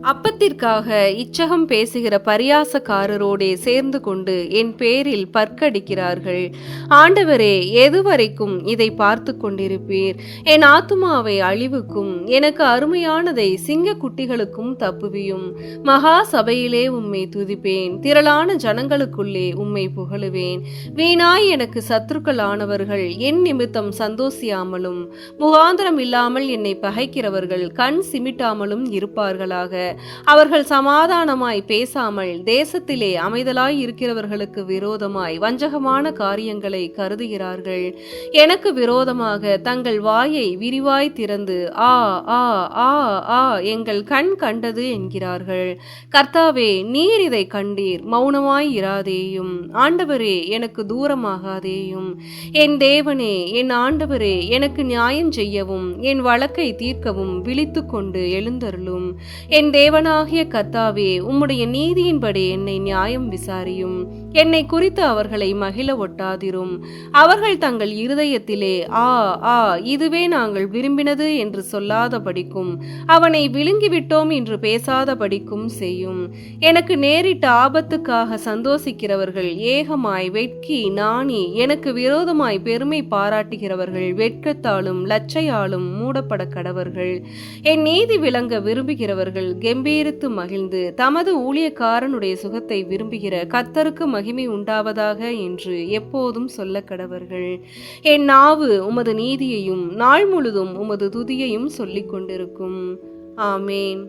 அப்பத்திற்காக இச்சகம் பேசுகிற பரியாசக்காரரோடே சேர்ந்து கொண்டு என் பேரில் பற்கடிக்கிறார்கள். ஆண்டவரே, எதுவரைக்கும் இதை பார்த்து கொண்டிருப்பீர்? என் ஆத்துமாவை அழிவுக்கும் எனக்கு அருமையானதை சிங்க குட்டிகளுக்கும் தப்புவியும். மகா சபையிலே உம்மை துதிப்பேன், திரளான ஜனங்களுக்குள்ளே உம்மை புகழுவேன். வீணாய் எனக்கு சத்துருக்களானவர்கள் என் நிமித்தம் சந்தோஷியாமலும் முகாந்திரம் இல்லாமல் என்னை பகைக்கிறவர்கள் கண் சிமிட்டாமலும் இருப்பார்களாக. அவர்கள் சமாதானமாய் பேசாமல் தேசத்திலே அமைதலாய் இருக்கிறவர்களுக்கு விரோதமாய் வஞ்சகமான காரியங்களை கருதுகிறார்கள். எனக்கு விரோதமாக தங்கள் வாயை விரிவாய் திறந்து ஆ ஆ ஆ ஆ எங்கள் கண் கண்டது என்கிறார்கள். கர்த்தாவே, நீர் இதை கண்டீர், மௌனமாய் இராதேயும். ஆண்டவரே, எனக்கு தூரமாகாதேயும். என் தேவனே, என் ஆண்டவரே, எனக்கு நியாயம் செய்யவும் என் வழக்கை தீர்க்கவும் விழித்து கொண்டு எழுந்தருளும். என் தேவனாகிய கர்த்தாவே, உம்முடைய நீதியின்படி என்னை நியாயம் விசாரியும். என்னை குறித்து அவர்களை மகிழ ஒட்டாதிரும். அவர்கள் தங்கள் இருதயத்திலே ஆ ஆ இதுவே நாங்கள் விரும்பினது என்று சொல்லாதபடிக்கும் அவனை விழுங்கிவிட்டோம் என்று பேசாதபடிக்கும் செய்யும். எனக்கு நேரிட்ட ஆபத்துக்காக சந்தோஷிக்கிறவர்கள் ஏகமாய் வெட்கி நாணி எனக்கு விரோதமாய் பெருமை பாராட்டுகிறவர்கள் வெட்கத்தாலும் லச்சையாலும் மூடப்பட கடவர்கள். என் நீதி விளங்க விரும்புகிறவர்கள் கெம்பீரித்து மகிழ்ந்து தமது ஊழியக்காரனுடைய சுகத்தை விரும்புகிற கர்த்தருக்கு மகிமை உண்டாவதாக என்று எப்போதும் சொல்ல கடவர்கள். என் நாவு உமது நீதியையும் நாள் முழுதும் உமது துதியையும் சொல்லிக் கொண்டிருக்கும். ஆமேன்.